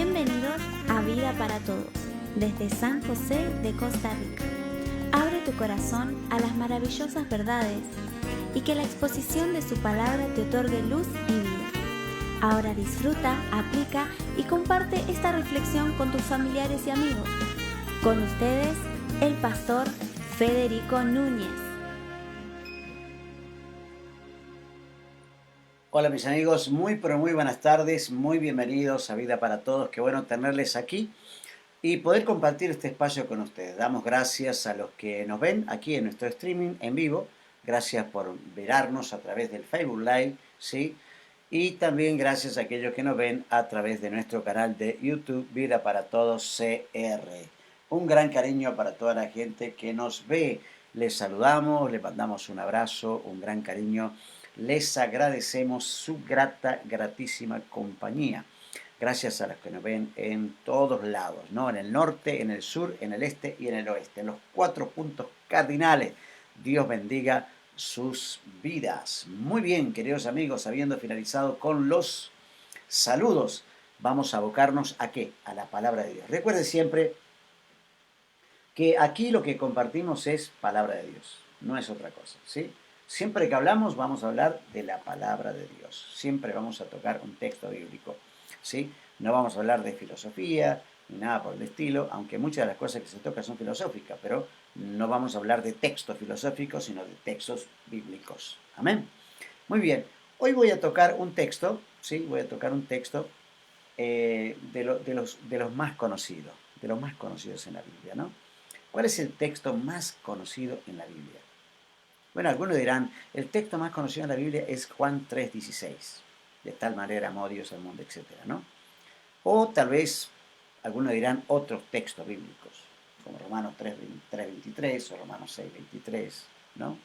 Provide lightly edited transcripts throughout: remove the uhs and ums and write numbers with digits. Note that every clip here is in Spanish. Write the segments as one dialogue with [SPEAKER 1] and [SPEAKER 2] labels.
[SPEAKER 1] Bienvenidos a Vida para Todos, desde San José de Costa Rica. Abre tu corazón a las maravillosas verdades y que la exposición de su palabra te otorgue luz y vida. Ahora disfruta, aplica y comparte esta reflexión con tus familiares y amigos. Con ustedes, el pastor Federico Núñez.
[SPEAKER 2] Hola mis amigos, muy buenas tardes, muy bienvenidos a Vida para Todos. Qué bueno tenerles aquí y poder compartir este espacio con ustedes. Damos gracias a los que nos ven aquí en nuestro streaming en vivo. Gracias por vernos a través del Facebook Live, ¿sí? Y también gracias a aquellos que nos ven a través de nuestro canal de YouTube Vida para Todos CR. Un gran cariño para toda la gente que nos ve. Les saludamos, les mandamos un abrazo, un gran cariño. Les agradecemos su gratísima compañía. Gracias a los que nos ven en todos lados, ¿no? En el norte, en el sur, en el este y en el oeste. En los 4 puntos cardinales. Dios bendiga sus vidas. Muy bien, queridos amigos, habiendo finalizado con los saludos, vamos a abocarnos ¿a qué? A la palabra de Dios. Recuerden siempre que aquí lo que compartimos es palabra de Dios, no es otra cosa, ¿sí? Siempre que hablamos vamos a hablar de la palabra de Dios. Siempre vamos a tocar un texto bíblico, ¿sí? No vamos a hablar de filosofía ni nada por el estilo, aunque muchas de las cosas que se tocan son filosóficas, pero no vamos a hablar de textos filosóficos, sino de textos bíblicos. Amén. Muy bien. Hoy voy a tocar un texto, ¿sí? Voy a tocar un texto de los más conocidos, en la Biblia, ¿no? ¿Cuál es el texto más conocido en la Biblia? Bueno, algunos dirán, el texto más conocido en la Biblia es Juan 3:16. De tal manera amó Dios al mundo, etc., ¿no? O tal vez algunos dirán otros textos bíblicos, como Romanos 3:23 o Romanos 6:23, ¿no?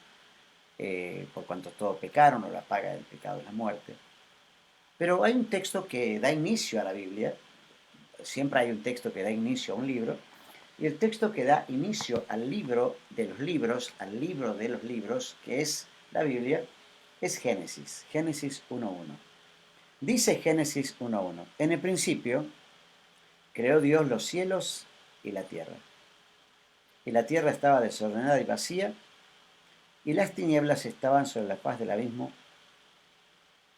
[SPEAKER 2] Por cuanto todos pecaron, o la paga del pecado es la muerte. Pero hay un texto que da inicio a la Biblia. Siempre hay un texto que da inicio a un libro. Y el texto que da inicio al libro de los libros, que es la Biblia, es Génesis 1:1. Dice Génesis 1:1, en el principio creó Dios los cielos y la tierra. Y la tierra estaba desordenada y vacía, y las tinieblas estaban sobre la faz del abismo,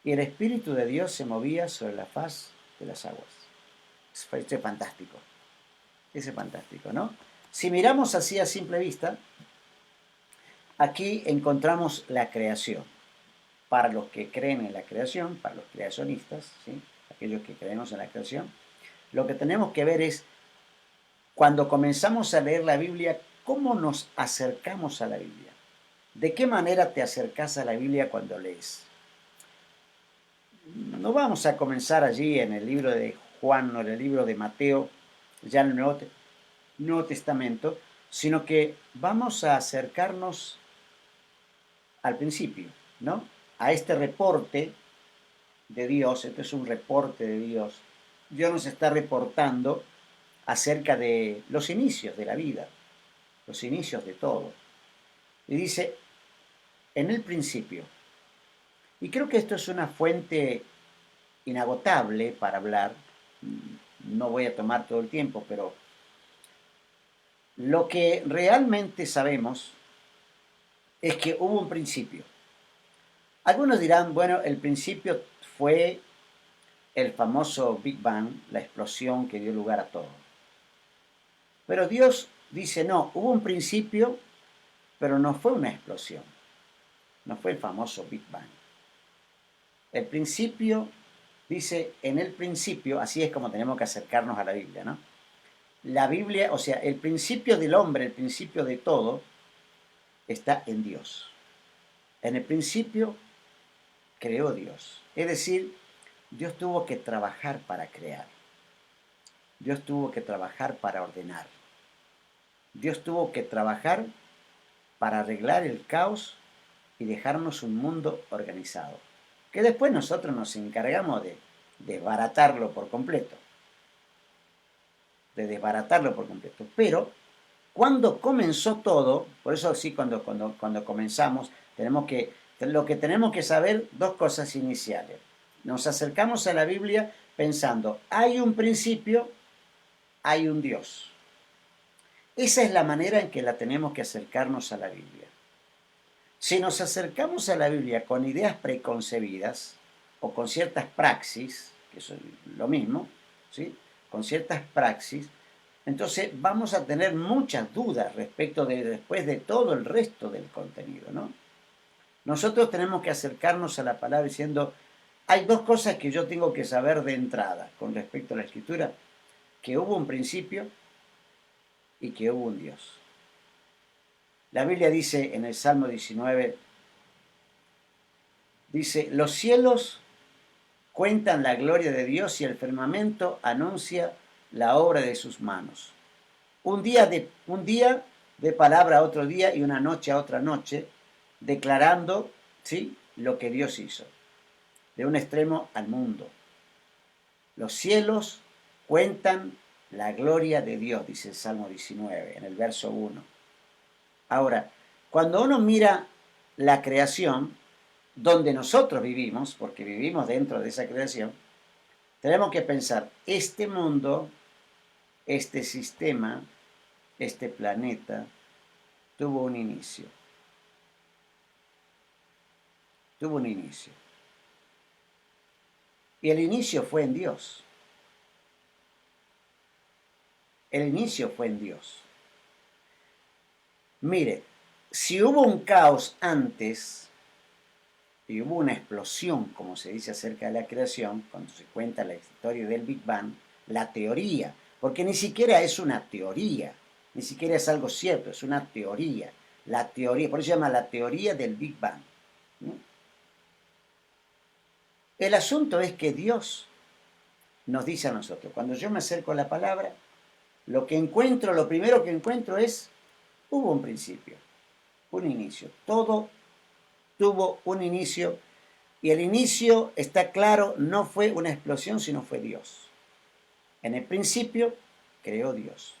[SPEAKER 2] y el Espíritu de Dios se movía sobre la faz de las aguas. Esto es fantástico. Ese es fantástico, ¿no? Si miramos así a simple vista, aquí encontramos la creación. Para los que creen en la creación, para los creacionistas, ¿sí? Aquellos que creemos en la creación, lo que tenemos que ver es, cuando comenzamos a leer la Biblia, ¿cómo nos acercamos a la Biblia? ¿De qué manera te acercas a la Biblia cuando lees? No vamos a comenzar allí en el libro de Juan o en el libro de Mateo, ya en el Nuevo Testamento, sino que vamos a acercarnos al principio, ¿no? A este reporte de Dios. Este es un reporte de Dios. Dios nos está reportando acerca de los inicios de la vida, los inicios de todo. Y dice, en el principio. Y creo que esto es una fuente inagotable para hablar. No voy a tomar todo el tiempo, pero lo que realmente sabemos es que hubo un principio. Algunos dirán, bueno, el principio fue el famoso Big Bang, la explosión que dio lugar a todo. Pero Dios dice, no, hubo un principio, pero no fue una explosión. No fue el famoso Big Bang. El principio, dice, en el principio, así es como tenemos que acercarnos a la Biblia, ¿no? La Biblia, o sea, el principio del hombre, el principio de todo, está en Dios. En el principio creó Dios. Es decir, Dios tuvo que trabajar para crear. Dios tuvo que trabajar para ordenar. Dios tuvo que trabajar para arreglar el caos y dejarnos un mundo organizado. Que después nosotros nos encargamos de desbaratarlo por completo. Pero cuando comenzó todo, por eso sí, cuando comenzamos, lo que tenemos que saber, dos cosas iniciales. Nos acercamos a la Biblia pensando, hay un principio, hay un Dios. Esa es la manera en que la tenemos que acercarnos a la Biblia. Si nos acercamos a la Biblia con ideas preconcebidas o con ciertas praxis, que eso es lo mismo, ¿sí? Con ciertas praxis, entonces vamos a tener muchas dudas respecto de después de todo el resto del contenido, ¿no? Nosotros tenemos que acercarnos a la palabra diciendo, hay dos cosas que yo tengo que saber de entrada con respecto a la Escritura, que hubo un principio y que hubo un Dios. La Biblia dice en el Salmo 19, dice, los cielos cuentan la gloria de Dios y el firmamento anuncia la obra de sus manos. Un día de palabra a otro día y una noche a otra noche, declarando, ¿sí?, lo que Dios hizo, de un extremo al mundo. Los cielos cuentan la gloria de Dios, dice el Salmo 19, en el verso 1. Ahora, cuando uno mira la creación, donde nosotros vivimos, porque vivimos dentro de esa creación, tenemos que pensar, este mundo, este sistema, este planeta, tuvo un inicio. Tuvo un inicio. Y el inicio fue en Dios. El inicio fue en Dios. Mire, si hubo un caos antes y hubo una explosión, como se dice acerca de la creación, cuando se cuenta la historia del Big Bang, la teoría, porque ni siquiera es una teoría, ni siquiera es algo cierto, es una teoría. La teoría, por eso se llama la teoría del Big Bang, ¿no? El asunto es que Dios nos dice a nosotros, cuando yo me acerco a la palabra, lo primero que encuentro es, hubo un principio, un inicio. Todo tuvo un inicio y el inicio, está claro, no fue una explosión, sino fue Dios. En el principio creó Dios.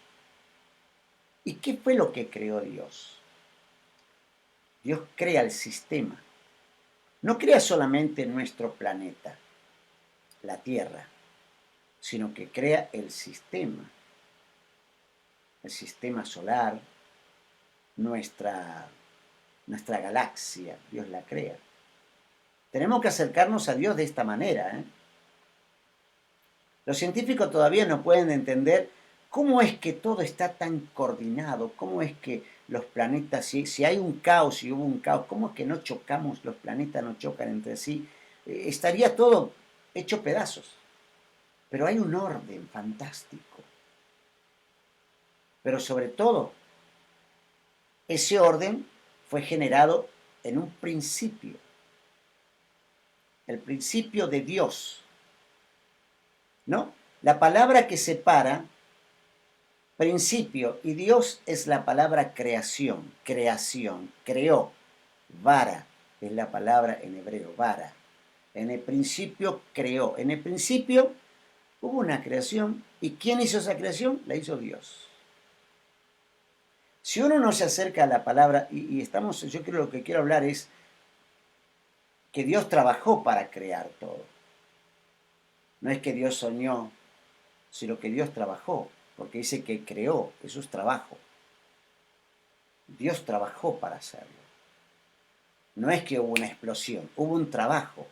[SPEAKER 2] ¿Y qué fue lo que creó Dios? Dios crea el sistema. No crea solamente nuestro planeta, la Tierra, sino que crea el sistema solar, nuestra galaxia, Dios la crea. Tenemos que acercarnos a Dios de esta manera, ¿eh? Los científicos todavía no pueden entender cómo es que todo está tan coordinado, cómo es que los planetas, si hay un caos, si hubo un caos, cómo es que no chocamos, los planetas no chocan entre sí, estaría todo hecho pedazos. Pero hay un orden fantástico. Pero sobre todo, ese orden fue generado en un principio. El principio de Dios, ¿no? La palabra que separa principio y Dios es la palabra creación, creó. Vara es la palabra en hebreo, vara. En el principio creó. En el principio hubo una creación. ¿Y quién hizo esa creación? La hizo Dios. Si uno no se acerca a la palabra, yo creo lo que quiero hablar es que Dios trabajó para crear todo. No es que Dios soñó, sino que Dios trabajó, porque dice que creó, eso es trabajo. Dios trabajó para hacerlo. No es que hubo una explosión, hubo un trabajo,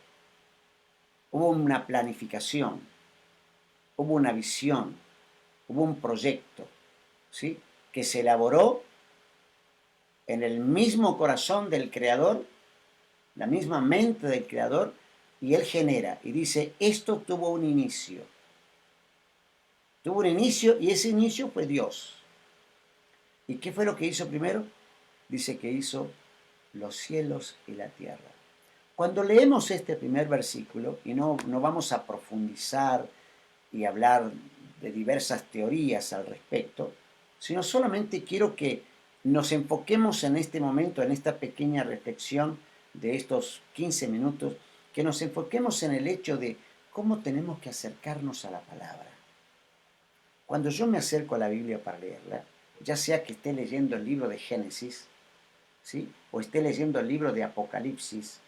[SPEAKER 2] hubo una planificación, hubo una visión, hubo un proyecto, ¿sí?, que se elaboró en el mismo corazón del Creador, la misma mente del Creador, y Él genera, y dice, esto tuvo un inicio. Tuvo un inicio, y ese inicio fue Dios. ¿Y qué fue lo que hizo primero? Dice que hizo los cielos y la tierra. Cuando leemos este primer versículo, y no vamos a profundizar y hablar de diversas teorías al respecto, sino solamente quiero que nos enfoquemos en este momento, en esta pequeña reflexión de estos 15 minutos, que nos enfoquemos en el hecho de cómo tenemos que acercarnos a la palabra. Cuando yo me acerco a la Biblia para leerla, ya sea que esté leyendo el libro de Génesis, ¿sí?, o esté leyendo el libro de Apocalipsis,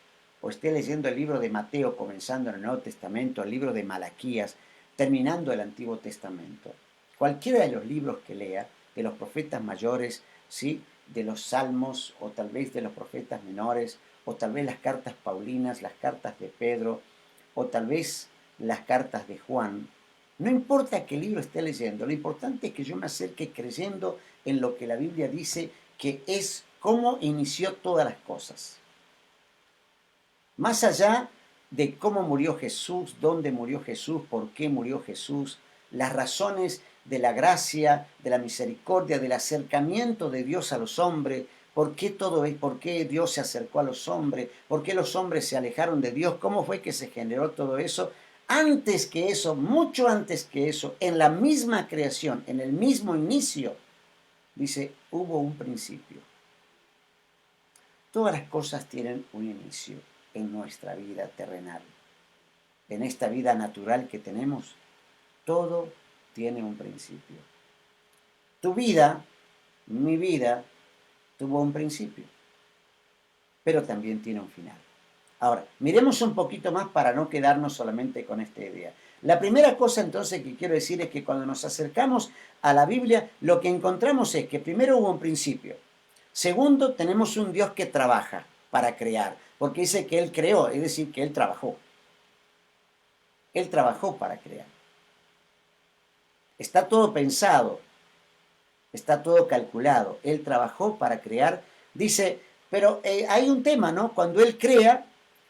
[SPEAKER 2] o esté leyendo el libro de Mateo comenzando en el Nuevo Testamento, el libro de Malaquías, terminando el Antiguo Testamento, cualquiera de los libros que lea, de los profetas mayores, ¿sí?, de los salmos, o tal vez de los profetas menores, o tal vez las cartas paulinas, las cartas de Pedro, o tal vez las cartas de Juan, no importa qué libro esté leyendo, lo importante es que yo me acerque creyendo en lo que la Biblia dice que es cómo inició todas las cosas. Más allá de cómo murió Jesús, dónde murió Jesús, por qué murió Jesús, las razones de la gracia, de la misericordia, del acercamiento de Dios a los hombres, por qué Dios se acercó a los hombres, por qué los hombres se alejaron de Dios, cómo fue que se generó todo eso. Antes que eso, mucho antes que eso, en la misma creación, en el mismo inicio, dice, hubo un principio. Todas las cosas tienen un inicio en nuestra vida terrenal. En esta vida natural que tenemos, todo tiene un principio. Tu vida, mi vida, tuvo un principio, pero también tiene un final. Ahora, miremos un poquito más para no quedarnos solamente con esta idea. La primera cosa entonces que quiero decir es que cuando nos acercamos a la Biblia, lo que encontramos es que primero hubo un principio. Segundo, tenemos un Dios que trabaja para crear, porque dice que Él creó, es decir, que Él trabajó. Él trabajó para crear. Está todo pensado, está todo calculado. Él trabajó para crear. Dice, pero hay un tema, ¿no? Cuando Él crea,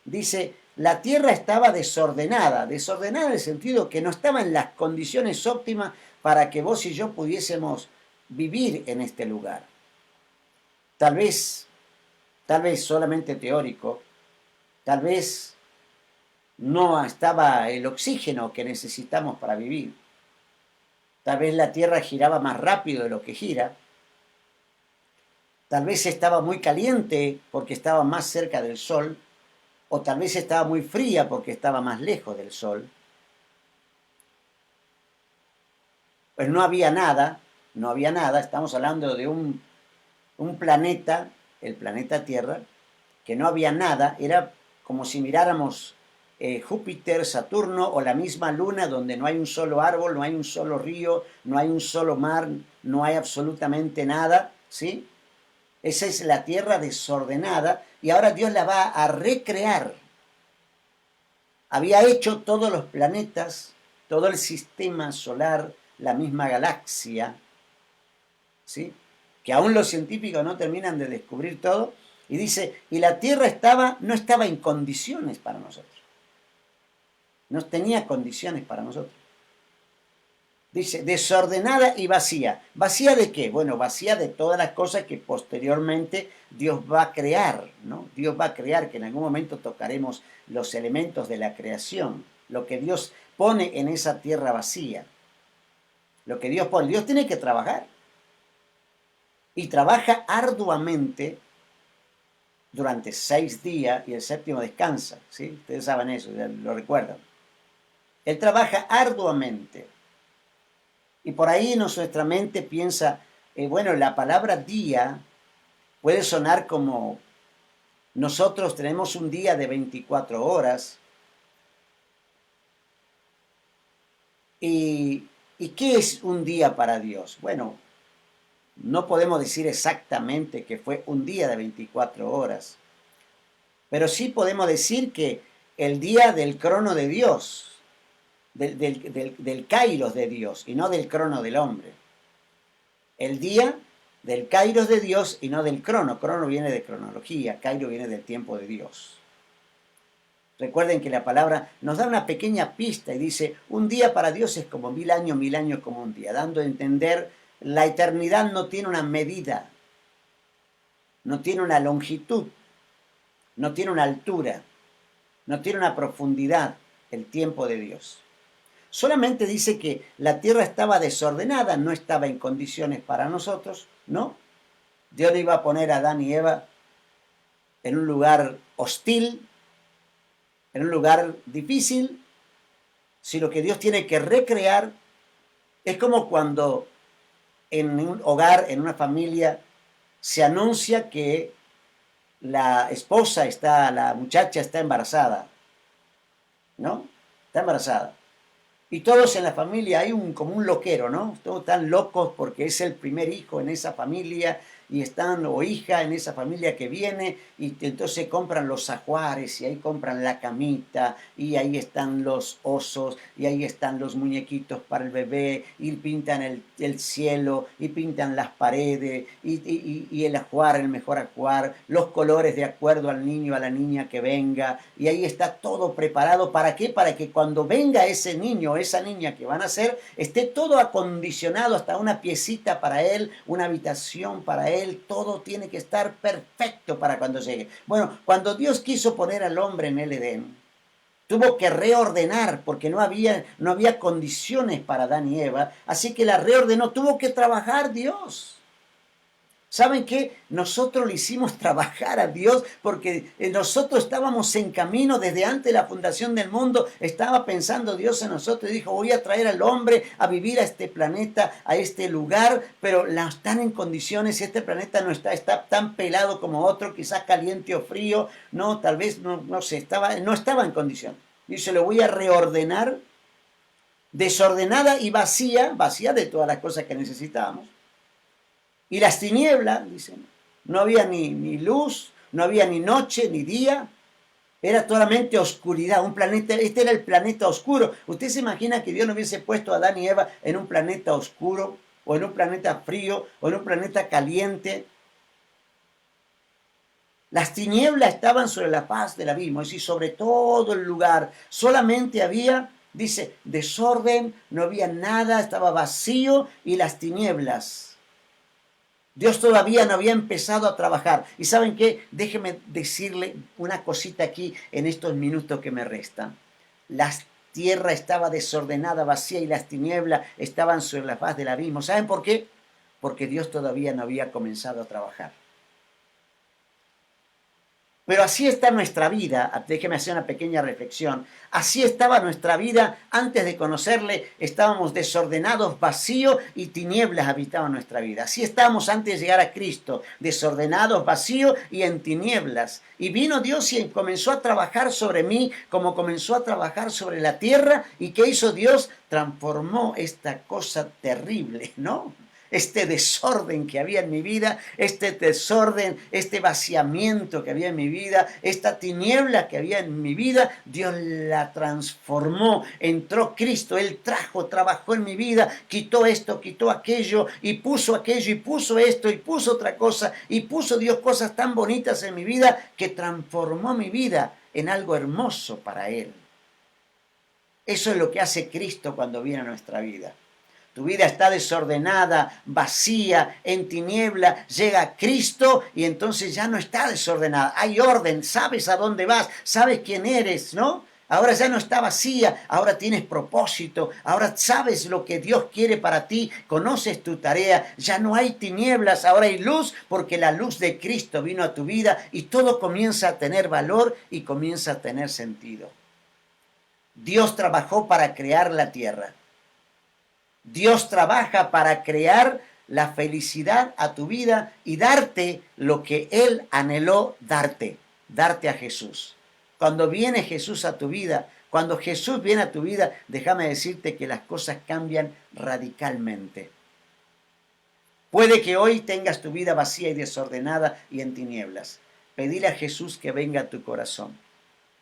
[SPEAKER 2] dice, la tierra estaba desordenada. Desordenada en el sentido que no estaba en las condiciones óptimas para que vos y yo pudiésemos vivir en este lugar. Tal vez solamente teórico, tal vez no estaba el oxígeno que necesitamos para vivir. Tal vez la Tierra giraba más rápido de lo que gira. Tal vez estaba muy caliente porque estaba más cerca del Sol. O tal vez estaba muy fría porque estaba más lejos del Sol. Pues no había nada. Estamos hablando de un planeta, el planeta Tierra, que no había nada. Era como si miráramos Júpiter, Saturno o la misma Luna, donde no hay un solo árbol, no hay un solo río, no hay un solo mar, no hay absolutamente nada, ¿sí? Esa es la Tierra desordenada y ahora Dios la va a recrear. Había hecho todos los planetas, todo el sistema solar, la misma galaxia, ¿sí?, que aún los científicos no terminan de descubrir todo, y dice, y la Tierra no estaba en condiciones para nosotros. No tenía condiciones para nosotros. Dice, desordenada y vacía. ¿Vacía de qué? Bueno, vacía de todas las cosas que posteriormente Dios va a crear, ¿no? Dios va a crear, que en algún momento tocaremos los elementos de la creación, lo que Dios pone en esa tierra vacía. Lo que Dios pone. Dios tiene que trabajar. Y trabaja arduamente durante 6 días y el séptimo descansa, ¿sí? Ustedes saben eso, ya lo recuerdan. Él trabaja arduamente. Y por ahí nuestra mente piensa, bueno, la palabra día puede sonar como nosotros tenemos un día de 24 horas. ¿Y qué es un día para Dios? Bueno, no podemos decir exactamente que fue un día de 24 horas, pero sí podemos decir que el día del crono de Dios, del kairos de Dios y no del crono del hombre. El día del kairos de Dios y no del crono. Crono viene de cronología, kairos viene del tiempo de Dios. Recuerden que la palabra nos da una pequeña pista y dice, un día para Dios es como 1000 años como un día, dando a entender la eternidad no tiene una medida, no tiene una longitud, no tiene una altura, no tiene una profundidad, el tiempo de Dios. Solamente dice que la tierra estaba desordenada, no estaba en condiciones para nosotros, ¿no? Dios no iba a poner a Adán y Eva en un lugar hostil, en un lugar difícil, sino que Dios tiene que recrear. Es como cuando en un hogar, en una familia, se anuncia que la muchacha está embarazada, ¿no? Está embarazada. Y todos en la familia hay como un loquero, ¿no? Todos están locos porque es el primer hijo en esa familia y están, o hija en esa familia que viene, y entonces compran los ajuares y ahí compran la camita y ahí están los osos y ahí están los muñequitos para el bebé y pintan el cielo y pintan las paredes y el ajuar, el mejor ajuar, los colores de acuerdo al niño, a la niña que venga, y ahí está todo preparado. ¿Para qué? Para que cuando venga ese niño o esa niña que van a ser, esté todo acondicionado, hasta una piecita para él, una habitación para él, todo tiene que estar perfecto para cuando llegue. Bueno, cuando Dios quiso poner al hombre en el Edén, tuvo que reordenar porque no había condiciones para Adán y Eva, así que la reordenó, tuvo que trabajar Dios. ¿Saben qué? Nosotros le hicimos trabajar a Dios porque nosotros estábamos en camino desde antes de la fundación del mundo. Estaba pensando Dios en nosotros y dijo, voy a traer al hombre a vivir a este planeta, a este lugar, pero están en condiciones, este planeta no está tan pelado como otro, quizás caliente o frío, no, tal vez, no sé, no estaba en condición. Dice, lo voy a reordenar, desordenada y vacía de todas las cosas que necesitábamos. Y las tinieblas, dicen, no había ni luz, no había ni noche, ni día, era totalmente oscuridad, un planeta, este era el planeta oscuro. ¿Usted se imagina que Dios no hubiese puesto a Adán y Eva en un planeta oscuro, o en un planeta frío, o en un planeta caliente? Las tinieblas estaban sobre la faz del abismo, es decir, sobre todo el lugar, solamente había, dice, desorden, no había nada, estaba vacío, y las tinieblas. Dios todavía no había empezado a trabajar. ¿Y saben qué? Déjeme decirle una cosita aquí en estos minutos que me restan. La tierra estaba desordenada, vacía, y las tinieblas estaban sobre la faz del abismo. ¿Saben por qué? Porque Dios todavía no había comenzado a trabajar. Pero así está nuestra vida. Déjeme hacer una pequeña reflexión. Así estaba nuestra vida antes de conocerle. Estábamos desordenados, vacíos, y tinieblas habitaban nuestra vida. Así estábamos antes de llegar a Cristo, desordenados, vacíos y en tinieblas. Y vino Dios y comenzó a trabajar sobre mí, como comenzó a trabajar sobre la tierra. ¿Y qué hizo Dios? Transformó esta cosa terrible, ¿no? Este desorden que había en mi vida, este desorden, este vaciamiento que había en mi vida, esta tiniebla que había en mi vida, Dios la transformó. Entró Cristo, Él trabajó en mi vida, quitó esto, quitó aquello, y puso aquello, y puso esto, y puso otra cosa, y puso Dios cosas tan bonitas en mi vida que transformó mi vida en algo hermoso para Él. Eso es lo que hace Cristo cuando viene a nuestra vida. Tu vida está desordenada, vacía, en tiniebla, llega Cristo y entonces ya no está desordenada. Hay orden, sabes a dónde vas, sabes quién eres, ¿no? Ahora ya no está vacía, ahora tienes propósito, ahora sabes lo que Dios quiere para ti, conoces tu tarea, ya no hay tinieblas, ahora hay luz porque la luz de Cristo vino a tu vida y todo comienza a tener valor y comienza a tener sentido. Dios trabajó para crear la tierra. Dios trabaja para crear la felicidad a tu vida y darte lo que Él anheló darte a Jesús. Cuando viene Jesús a tu vida, cuando Jesús viene a tu vida, déjame decirte que las cosas cambian radicalmente. Puede que hoy tengas tu vida vacía y desordenada y en tinieblas. Pedile a Jesús que venga a tu corazón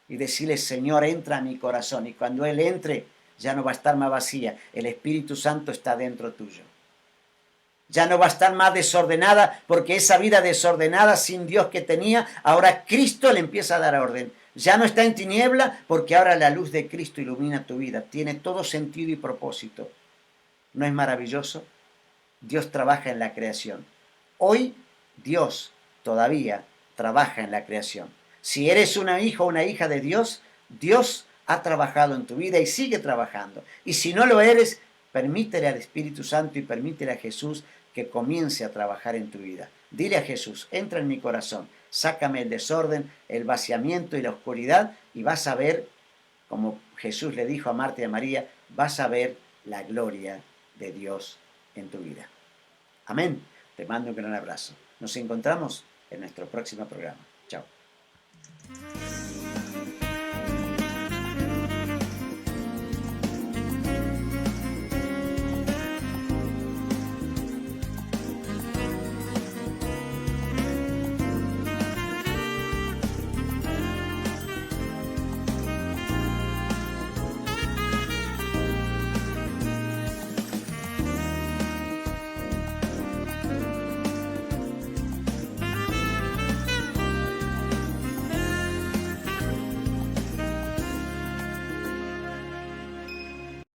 [SPEAKER 2] y decirle, Señor, entra a mi corazón. Y cuando Él entre, ya no va a estar más vacía. El Espíritu Santo está dentro tuyo. Ya no va a estar más desordenada, porque esa vida desordenada sin Dios que tenía, ahora Cristo le empieza a dar orden. Ya no está en tiniebla, porque ahora la luz de Cristo ilumina tu vida. Tiene todo sentido y propósito. ¿No es maravilloso? Dios trabaja en la creación. Hoy Dios todavía trabaja en la creación. Si eres una hija o una hija de Dios, Dios ha trabajado en tu vida y sigue trabajando. Y si no lo eres, permítele al Espíritu Santo y permítele a Jesús que comience a trabajar en tu vida. Dile a Jesús, entra en mi corazón, sácame el desorden, el vaciamiento y la oscuridad, y vas a ver, como Jesús le dijo a Marta y a María, vas a ver la gloria de Dios en tu vida. Amén. Te mando un gran abrazo. Nos encontramos en nuestro próximo programa. Chao.